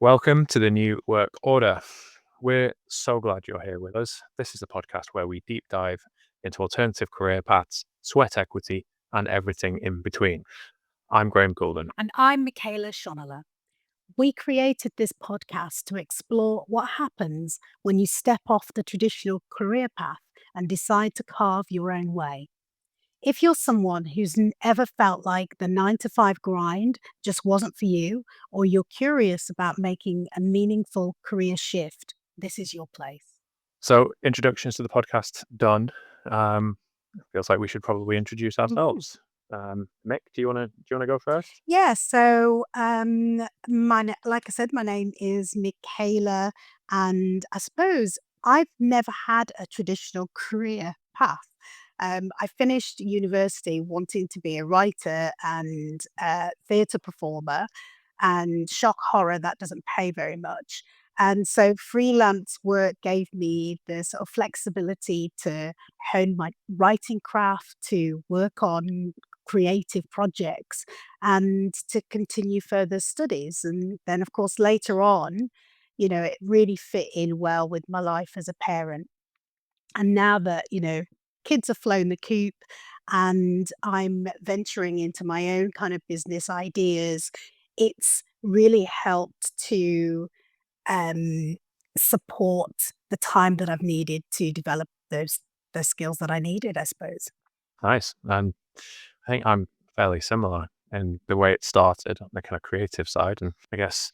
Welcome to the New Work Order. We're so glad you're here with us. This is the podcast where we deep dive into alternative career paths, sweat equity, and everything in between. I'm Graeme Goulden. And I'm Mickela Sonola. We created this podcast to explore what happens when you step off the traditional career path and decide to carve your own way. If you're someone who's ever felt like the 9 to 5 grind just wasn't for you, or you're curious about making a meaningful career shift, this is your place. So, introductions to the podcast done. Feels like we should probably introduce ourselves. Mick, do you want to go first? Yeah, so like I said, my name is Mickela, and I suppose I've never had a traditional career path. I finished university wanting to be a writer and a theatre performer, and shock horror, that doesn't pay very much. And so freelance work gave me the sort of flexibility to hone my writing craft, to work on creative projects, and to continue further studies. And then, of course, later on, it really fit in well with my life as a parent. And now that, kids have flown the coop and I'm venturing into my own kind of business ideas, it's really helped to um, support the time that I've needed to develop those skills that I needed, I suppose. Nice. And I think I'm fairly similar in the way it started on the kind of creative side. And I guess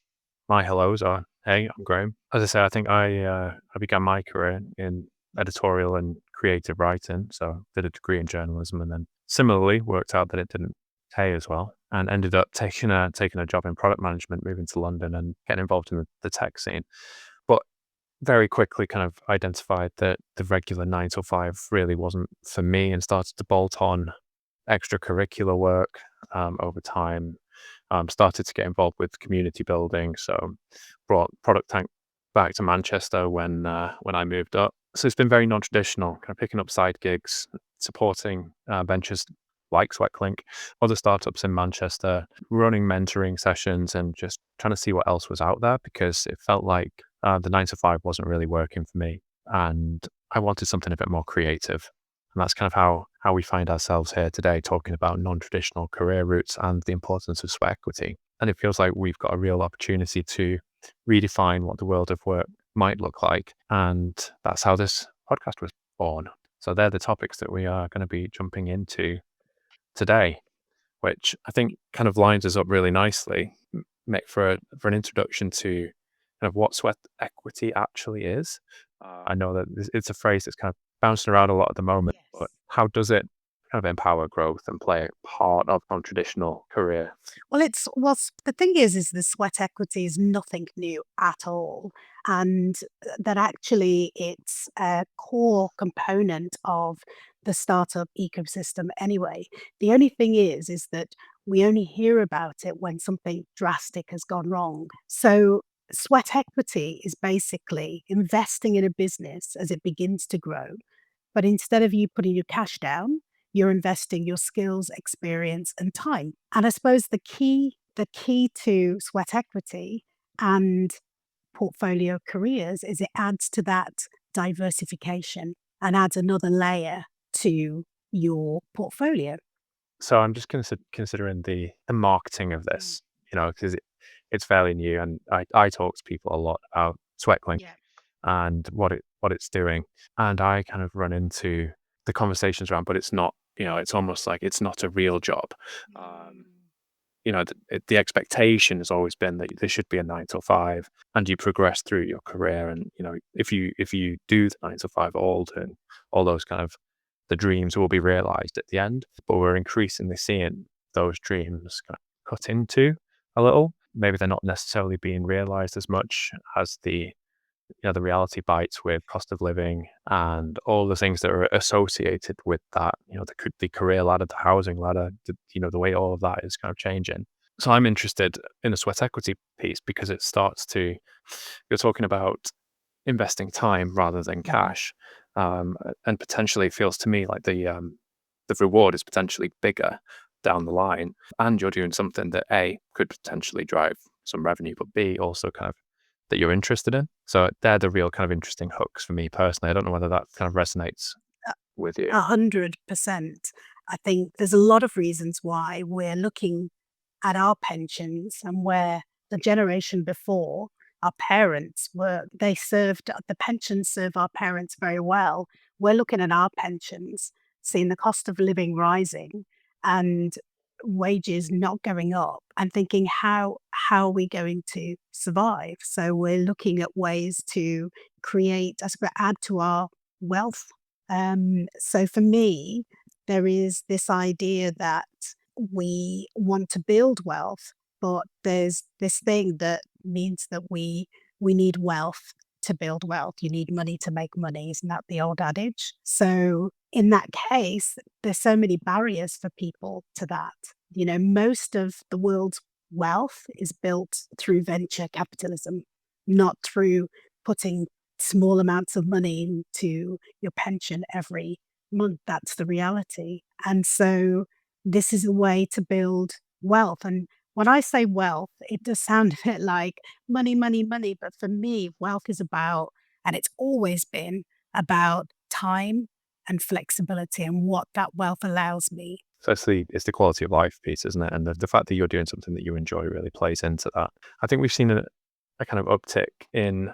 my hellos are, hey, I'm Graeme. As I say, I think I began my career in editorial and creative writing. So did a degree in journalism and then similarly worked out that it didn't pay as well and ended up taking a job in product management, moving to London and getting involved in the tech scene. But very quickly kind of identified that the regular 9 to 5 really wasn't for me and started to bolt on extracurricular work over time. Started to get involved with community building, so brought Product Tank back to Manchester when I moved up. So it's been very non-traditional, kind of picking up side gigs, supporting ventures like Sweqlink, other startups in Manchester, running mentoring sessions and just trying to see what else was out there because it felt like the 9 to 5 wasn't really working for me. And I wanted something a bit more creative. And that's kind of how we find ourselves here today, talking about non-traditional career routes and the importance of sweat equity. And it feels like we've got a real opportunity to redefine what the world of work might look like. And that's how this podcast was born. So they're the topics that we are going to be jumping into today, which I think kind of lines us up really nicely, Mick, for an introduction to kind of what sweat equity actually is. I know that it's a phrase that's kind of bouncing around a lot at the moment, but Yes. how does it kind of empower growth and play a part of non-traditional career? The thing is the sweat equity is nothing new at all, and that actually it's a core component of the startup ecosystem anyway. The only thing is that we only hear about it when something drastic has gone wrong. So sweat equity is basically investing in a business as it begins to grow, but instead of you putting your cash down, you're investing your skills, experience, and time. And I suppose the key to sweat equity and portfolio careers is it adds to that diversification and adds another layer to your portfolio. So I'm just considering the marketing of Mm. this, because it's fairly new, and I talk to people a lot about Sweqlink Yeah. and what it's doing, and I kind of run into the conversations around, but it's not, it's almost like it's not a real job. Um, Mm. the expectation has always been that there should be a 9 to 5, and you progress through your career, and if you do the 9 to 5 all those kind of the dreams will be realized at the end. But we're increasingly seeing those dreams kind of cut into a little. Maybe they're not necessarily being realized as much as the reality bites with cost of living and all the things that are associated with that, the career ladder, the housing ladder, the way all of that is kind of changing. So I'm interested in the sweat equity piece because you're talking about investing time rather than Mhm. cash. And potentially it feels to me like the reward is potentially bigger down the line, and you're doing something that A could potentially drive some revenue, but B, also kind of that you're interested in. So they're the real kind of interesting hooks for me personally. I don't know whether that kind of resonates with you. 100%. I think there's a lot of reasons why we're looking at our pensions and where the generation before, our parents were, they served, the pensions serve our parents very well. We're looking at our pensions, seeing the cost of living rising and wages not going up and thinking how are we going to survive? So we're looking at ways to create, I suppose, add to our wealth. So for me, there is this idea that we want to build wealth, but there's this thing that means that we need wealth to build wealth. You need money to make money. Isn't that the old adage? So in that case, there's so many barriers for people to that. You know, most of the world's wealth is built through venture capitalism, not through putting small amounts of money into your pension every month. That's the reality. And so this is a way to build wealth. And when I say wealth, it does sound a bit like money, money, money. But for me, wealth is about, and it's always been about time and flexibility and what that wealth allows me. So it's the quality of life piece, isn't it? And the fact that you're doing something that you enjoy really plays into that. I think we've seen a kind of uptick in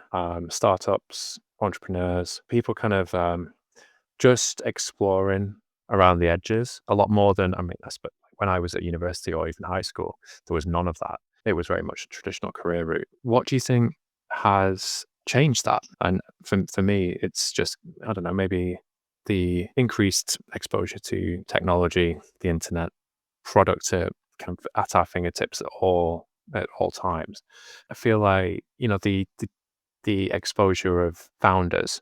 startups, entrepreneurs, people kind of just exploring around the edges a lot more than, I mean, when I was at university or even high school, there was none of that. It was very much a traditional career route. What do you think has changed that? And for me, it's just, I don't know, maybe the increased exposure to technology, the internet, products are kind of at our fingertips at all times. I feel like, you know, the exposure of founders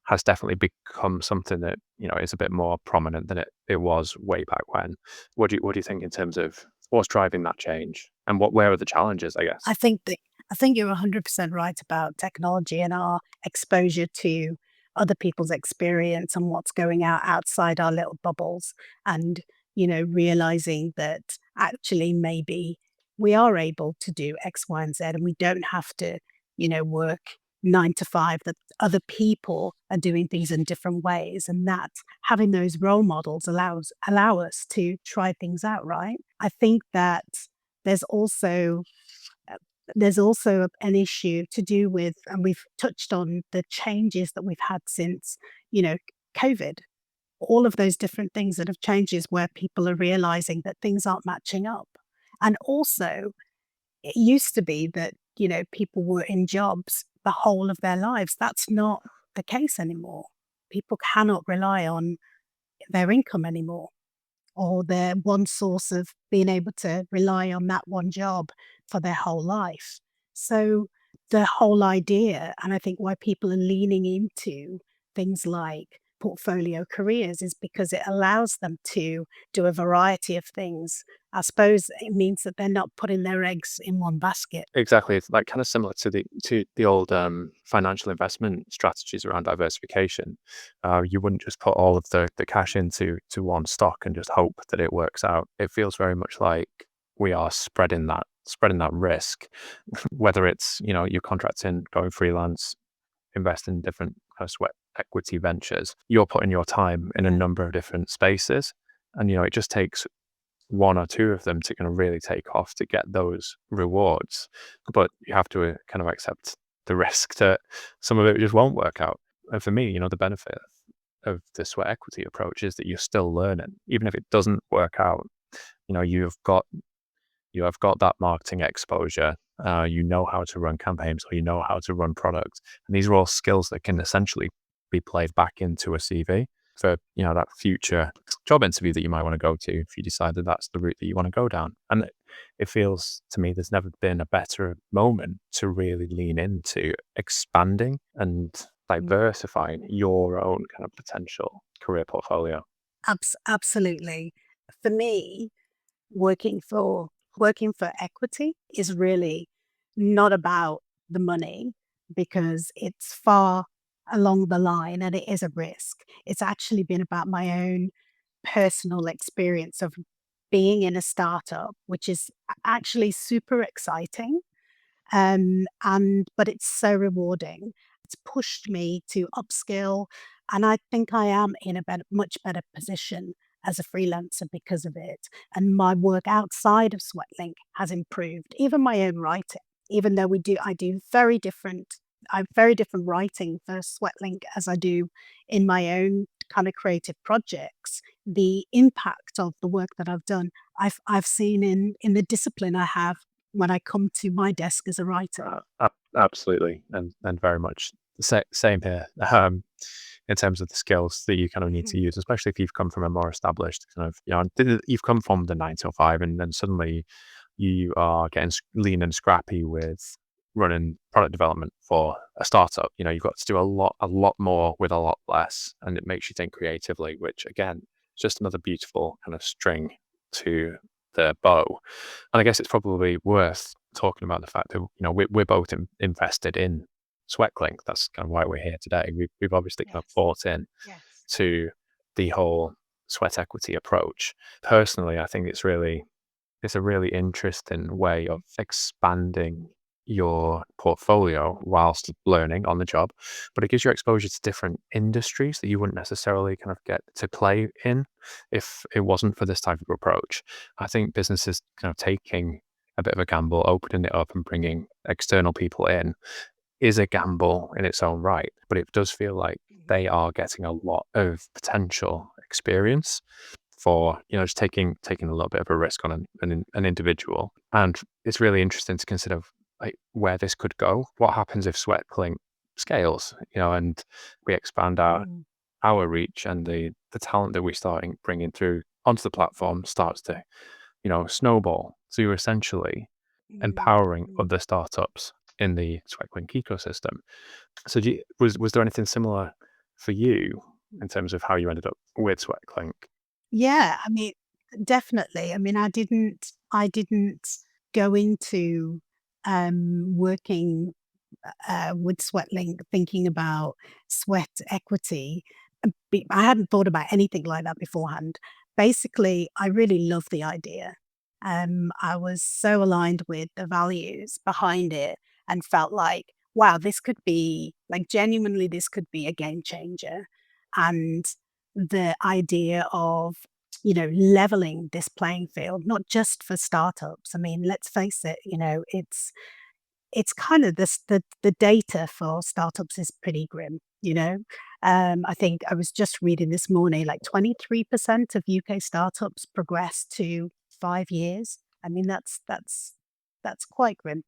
has definitely become something that, you know, is a bit more prominent than it was way back when. What do you think in terms of what's driving that change and where are the challenges, I guess? I think that I think you're 100% right about technology and our exposure to other people's experience and what's going out outside our little bubbles. And, you know, realizing that actually maybe we are able to do X, Y, and Z, and we don't have to, you know, work 9 to 5, that other people are doing things in different ways. And that having those role models allow us to try things out, right? I think that there's also there's also an issue to do with, and we've touched on the changes that we've had since, you know, COVID. All of those different things that have changed is where people are realizing that things aren't matching up. And also, it used to be that, you know, people were in jobs the whole of their lives. That's not the case anymore. People cannot rely on their income anymore or their one source of being able to rely on that one job for their whole life. So the whole idea, and I think why people are leaning into things like portfolio careers is because it allows them to do a variety of things. I suppose it means that they're not putting their eggs in one basket. Exactly. It's like kind of similar to the old financial investment strategies around diversification. You wouldn't just put all of the cash into one stock and just hope that it works out. It feels very much like we are spreading that risk, whether it's, you know, you're contracting, going freelance, invest in different kind of sweat equity ventures. You're putting your time in a number of different spaces, and you know it just takes one or two of them to kind of really take off to get those rewards. But you have to kind of accept the risk that some of it just won't work out. And for me, you know, the benefit of the sweat equity approach is that you're still learning, even if it doesn't work out. You know, you have got that marketing exposure. You know how to run campaigns, or you know how to run products, and these are all skills that can essentially be played back into a CV for, you know, that future job interview that you might want to go to if you decide that that's the route that you want to go down. And it feels to me there's never been a better moment to really lean into expanding and diversifying your own kind of potential career portfolio. Absolutely. For me, working for working for equity is really not about the money because it's far along the line and it is a risk. It's actually been about my own personal experience of being in a startup, which is actually super exciting. And but it's so rewarding. It's pushed me to upskill, and I think I am in a much better position as a freelancer because of it. And my work outside of Sweqlink has improved, even my own writing. Even though I do I have very different writing for Sweqlink as I do in my own kind of creative projects. The impact of the work that I've done, I've seen in the discipline I have when I come to my desk as a writer. Absolutely, and very much same here. In terms of the skills that you kind of need to Mhm, use, especially if you've come from a more established kind of, you've come from the 9 to 5, and then suddenly you are getting lean and scrappy with running product development for a startup. You've got to do a lot more with a lot less, and it makes you think creatively, which again, is just another beautiful kind of string to the bow. And I guess it's probably worth talking about the fact that we're both invested in Sweqlink. That's kind of why we're here today. We've obviously kind of yes, bought in yes. to the whole sweat equity approach. Personally, I think it's a really interesting way of expanding your portfolio whilst learning on the job, but it gives you exposure to different industries that you wouldn't necessarily kind of get to play in if it wasn't for this type of approach. I think businesses kind of taking a bit of a gamble, opening it up and bringing external people in is a gamble in its own right, but it does feel like Mhm, they are getting a lot of potential experience for, just taking a little bit of a risk on an individual. And it's really interesting to consider, like, where this could go. What happens if Sweatclink scales, and we expand mm, our reach, and the talent that we're starting bringing through onto the platform starts to, snowball. So you're essentially mm, empowering mm. other startups in the Sweatclink ecosystem. So was there anything similar for you in terms of how you ended up with Sweatclink? Yeah, I mean, definitely. I mean, I didn't go into working with Sweatlink thinking about sweat equity. I hadn't thought about anything like that beforehand. Basically, I really love the idea. I was so aligned with the values behind it and felt like, wow, this could be like genuinely, this could be a game changer. And the idea of leveling this playing field, not just for startups. I mean, let's face it, it's kind of this the data for startups is pretty grim, you know? I think I was just reading this morning, like 23% of UK startups progress to 5 years. I mean, that's quite grim.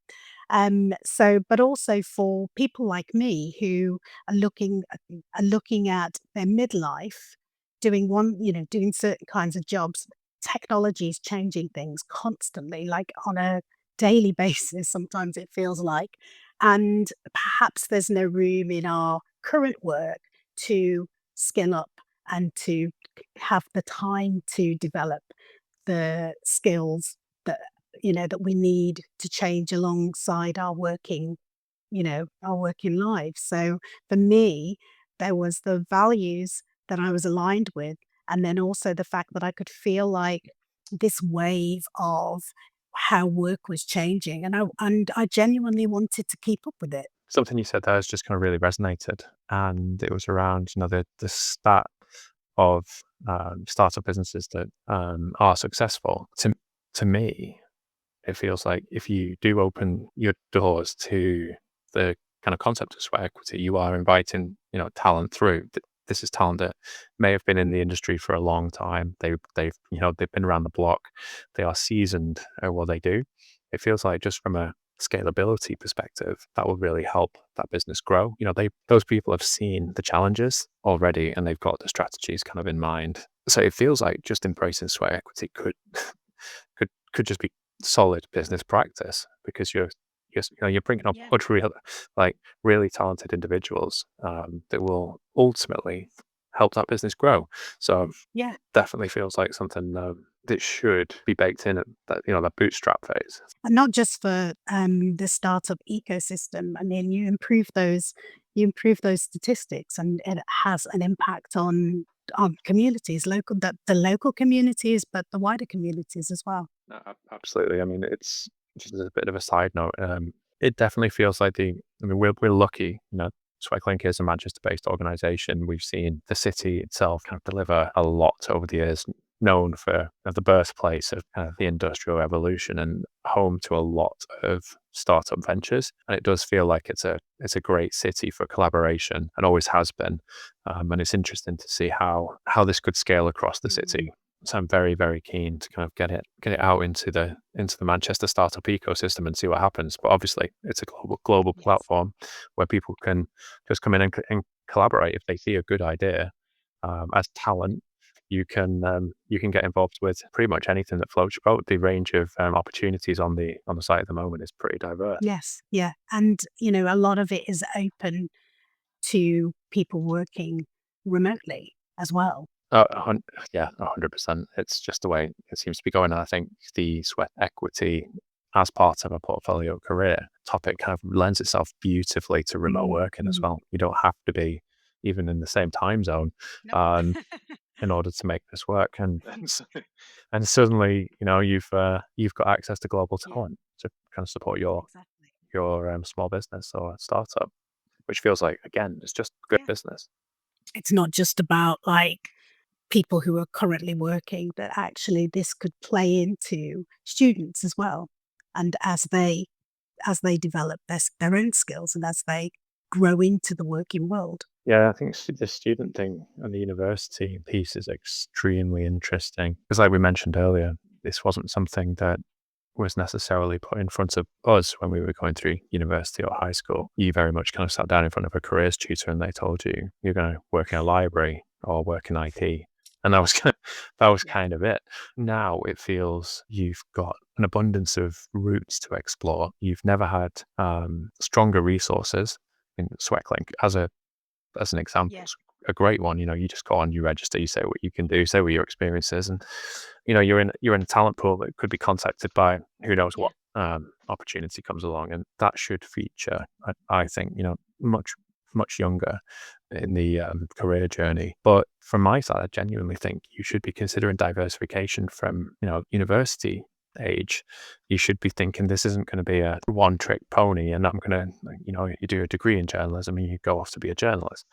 So, but also for people like me who are looking at their midlife, doing certain kinds of jobs, technology is changing things constantly, like on a daily basis, sometimes it feels like. And perhaps there's no room in our current work to skill up and to have the time to develop the skills that that we need to change alongside our working lives. So for me, there was the values that I was aligned with, and then also the fact that I could feel like this wave of how work was changing, and I genuinely wanted to keep up with it. Something you said there has just kind of really resonated, and it was around, the stat of startup businesses that are successful. To me, it feels like if you do open your doors to the kind of concept of sweat equity, you are inviting, talent through. This is talent that may have been in the industry for a long time. They've been around the block. They are seasoned at what they do. It feels like, just from a scalability perspective, that will really help that business grow. Those people have seen the challenges already, and they've got the strategies kind of in mind. So it feels like just embracing sweat equity could just be solid business practice, because you're bringing up Yeah. really talented individuals that will ultimately help that business grow. So Yeah. definitely feels like something that should be baked in at that bootstrap phase. And not just for, the startup ecosystem. I mean, you improve those statistics, and it has an impact on communities, the local communities, but the wider communities as well. No, absolutely. I mean, it's just as a bit of a side note. It definitely feels like we're lucky, Sweqlink is a Manchester-based organization. We've seen the city itself kind of deliver a lot over the years, known for the birthplace of kind of the Industrial Revolution and home to a lot of startup ventures. And it does feel like it's a great city for collaboration and always has been. And it's interesting to see how this could scale across the Mm. city. So I'm very, very keen to kind of get it out into the Manchester startup ecosystem and see what happens. But obviously, it's a global Yes. platform where people can just come in and collaborate if they see a good idea. As talent, you can get involved with pretty much anything that floats your boat. The range of opportunities on the site at the moment is pretty diverse. Yes. Yeah. And, a lot of it is open to people working remotely as well. Yeah, 100%. It's just the way it seems to be going. And I think the sweat equity as part of a portfolio career topic kind of lends itself beautifully to remote Mm, working as mm. well. You don't have to be even in the same time zone Nope. um, in order to make this work. And suddenly, you've got access to global Yeah, talent to kind of support your exactly. your small business or startup, which feels like again, it's just good Yeah. business. It's not just about like people who are currently working, but actually this could play into students as well. And as they develop their own skills and as they grow into the working world. Yeah, I think the student thing and the university piece is extremely interesting because, like we mentioned earlier, this wasn't something that was necessarily put in front of us when we were going through university or high school. You very much kind of sat down in front of a careers tutor and they told you you're going to work in a library or work in IT. And that was that was Yeah. kind of it. Now it feels you've got an abundance of routes to explore. You've never had stronger resources in Sweqlink as an example, Yeah. is a great one. You just go on, you register, you say what you can do, say what your experience is, and you're in a talent pool that could be contacted by who knows Yeah. what opportunity comes along, and that should feature, I think, much younger in the career journey. But from my side, I genuinely think you should be considering diversification from university age. You should be thinking this isn't going to be a one trick pony and I'm going to, you do a degree in journalism and you go off to be a journalist.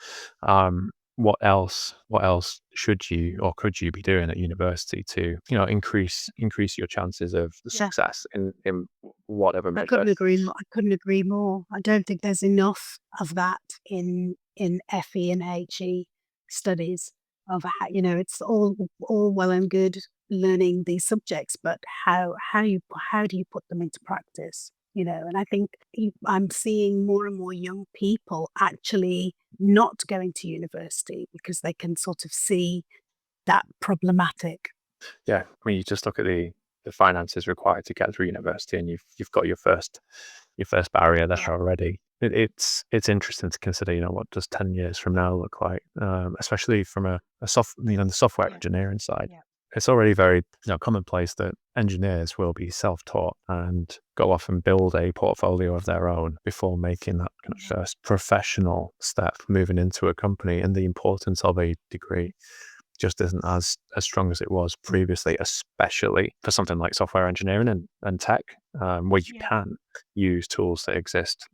What else should you or could you be doing at university to, increase your chances of the Yeah. success in whatever I measure? couldn't agree more. I couldn't agree more. I don't think there's enough of that in FE and HE studies of how, it's all well and good learning these subjects, but how do you put them into practice? And I think I'm seeing more and more young people actually not going to university because they can sort of see that problematic. Yeah, I mean, you just look at the finances required to get through university, and you've got your first barrier there Yeah. already. It's interesting to consider, what does 10 years from now look like, especially from the software Yeah. engineering side. Yeah. It's already very commonplace that engineers will be self-taught and go off and build a portfolio of their own before making that kind of Yeah. first professional step, moving into a company, and the importance of a degree just isn't as strong as it was previously, especially for something like software engineering and tech, where you Yeah. can use tools that exist,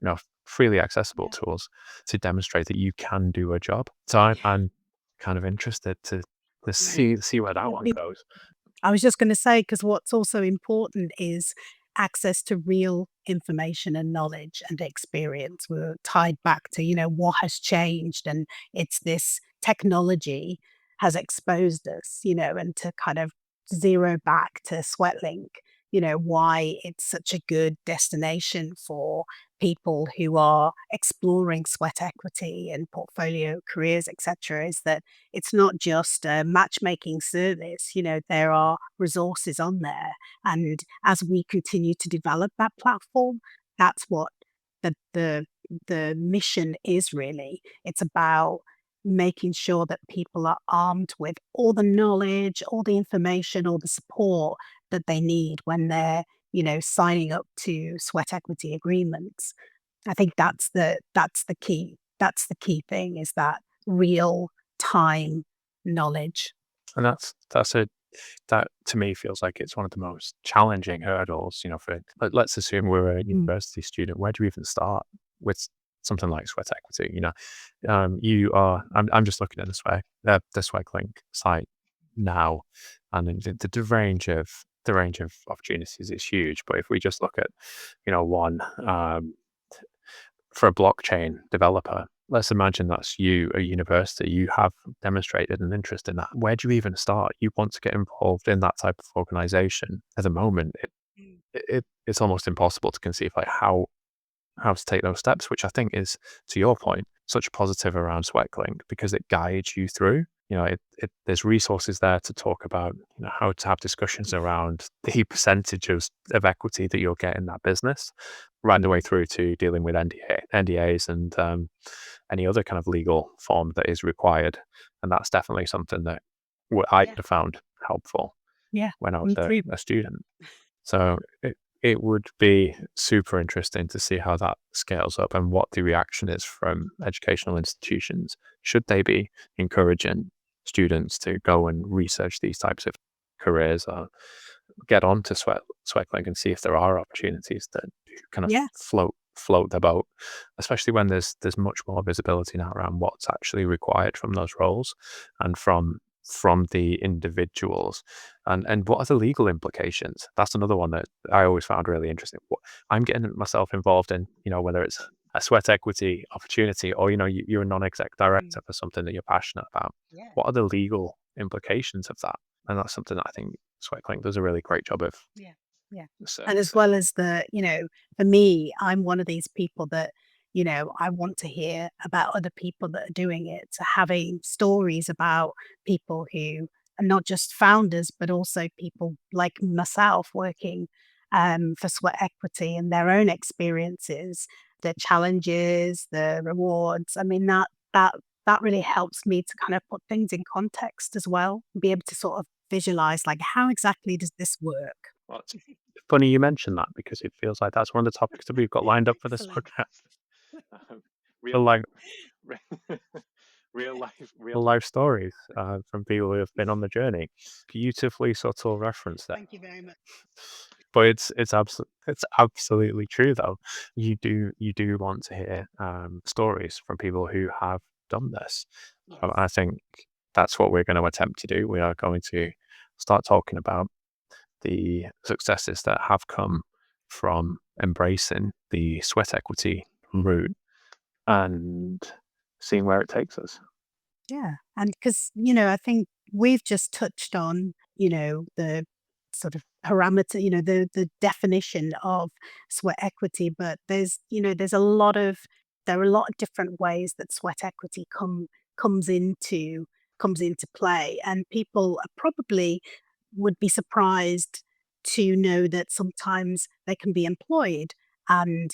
freely accessible Yeah. tools to demonstrate that you can do a job. So I'm kind of interested to Yeah. see where that I one think goes. I was just going to say, because what's also important is access to real information and knowledge and experience. We're tied back to, what has changed. And it's this technology has exposed us, and to kind of zero back to Sweatlink, why it's such a good destination for people who are exploring sweat equity and portfolio careers, etc., is that it's not just a matchmaking service, there are resources on there. And as we continue to develop that platform, that's what the mission is really. It's about making sure that people are armed with all the knowledge, all the information, all the support that they need when they're, signing up to sweat equity agreements. I think that's the key. That's the key thing is that real time knowledge. And that's a That to me feels like it's one of the most challenging hurdles, for let's assume we're a Mm. university student. Where do we even start with something like sweat equity? You are. I'm just looking at the Sweqlink site now, and the range of opportunities is huge. But if we just look at, one for a blockchain developer, let's imagine that's you, a university. You have demonstrated an interest in that. Where do you even start? You want to get involved in that type of organization. At the moment, Mm. it's almost impossible to conceive like how to take those steps, which I think is, to your point, such a positive around Sweqlink because it guides you through. There's resources there to talk about, how to have discussions around the percentage of equity that you'll get in that business, right the way through to dealing with NDAs and any other kind of legal form that is required. And that's definitely something that what I Yeah. have found helpful Yeah. when I was Me too. a student. So it would be super interesting to see how that scales up and what the reaction is from educational institutions. Should they be encouraging students to go and research these types of careers or get onto Sweqlink and see if there are opportunities that kind of Yeah. float the boat, especially when there's much more visibility now around what's actually required from those roles and from the individuals and what are the legal implications. That's another one that I always found really interesting. What I'm getting myself involved in, whether it's a sweat equity opportunity or you're a non-exec Mm. director for something that you're passionate about. Yeah. What are the legal implications of that? And that's something that I think Sweqlink does a really great job of Yeah. Yeah. And as surfacing. well as for me, I'm one of these people that, I want to hear about other people that are doing it. So having stories about people who are not just founders, but also people like myself working for Sweat Equity and their own experiences, the challenges, the rewards. I mean, that really helps me to kind of put things in context as well, be able to sort of visualize like how exactly does this work? Well, it's funny you mention that because it feels like that's one of the topics that we've got lined up for this Excellent. podcast. Real life, real life stories from people who have been on the journey. Beautifully subtle reference there. Thank you very much. But it's absolutely true though. You do want to hear stories from people who have done this. Yes. I think that's what we're going to attempt to do. We are going to start talking about the successes that have come from embracing the sweat equity route and seeing where it takes us. Yeah. And because, I think we've just touched on, the sort of parameter, the definition of sweat equity, but there are a lot of different ways that sweat equity comes into comes into play. And people are probably would be surprised to know that sometimes they can be employed and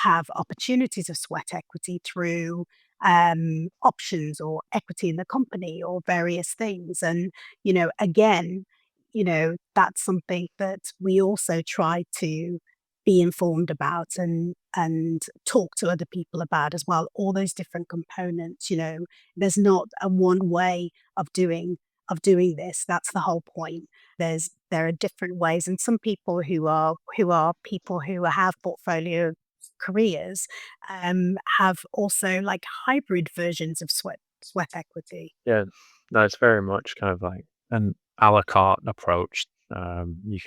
have opportunities of sweat equity through options or equity in the company or various things. And, again, that's something that we also try to be informed about and talk to other people about as well. All those different components, there's not a one way of doing this. That's the whole point. There are different ways, and some people who are people who have portfolio careers have also like hybrid versions of sweat equity. Yeah, no, it's very much kind of like an a la carte approach. You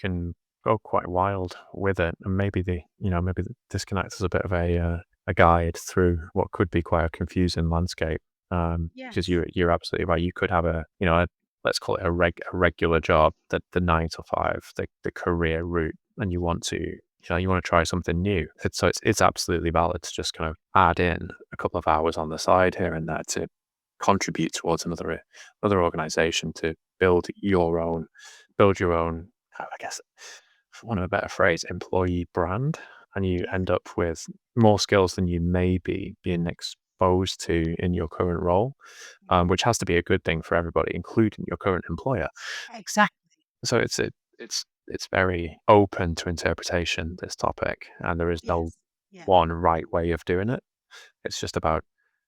can go quite wild with it, and maybe disconnect is a bit of a guide through what could be quite a confusing landscape. Because Yes. you're absolutely right. You could have let's call it a regular job, the 9 to 5, the career route, and you want to try something new. It's absolutely valid to just kind of add in a couple of hours on the side here and there to contribute towards another organization to build your own, I guess, for want of a better phrase, employee brand, and you Yeah. end up with more skills than you may be being exposed to in your current role, which has to be a good thing for everybody, including your current employer. Exactly. So it's very open to interpretation, this topic, and there is no Yes. Yeah. one right way of doing it. It's just about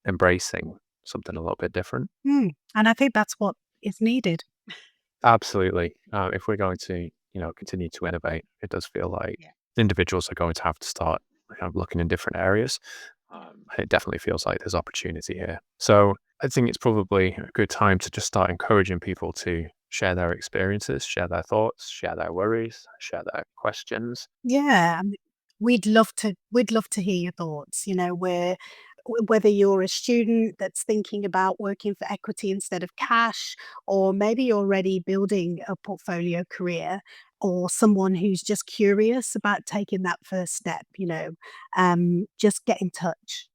embracing something a little bit different. And I think that's what is needed. Absolutely. If we're going to, continue to innovate, it does feel like Yeah. individuals are going to have to start kind of looking in different areas. It definitely feels like there's opportunity here. So I think it's probably a good time to just start encouraging people to share their experiences, share their thoughts, share their worries, share their questions. Yeah, we'd love to hear your thoughts, whether you're a student that's thinking about working for equity instead of cash, or maybe you're already building a portfolio career, or someone who's just curious about taking that first step, just get in touch.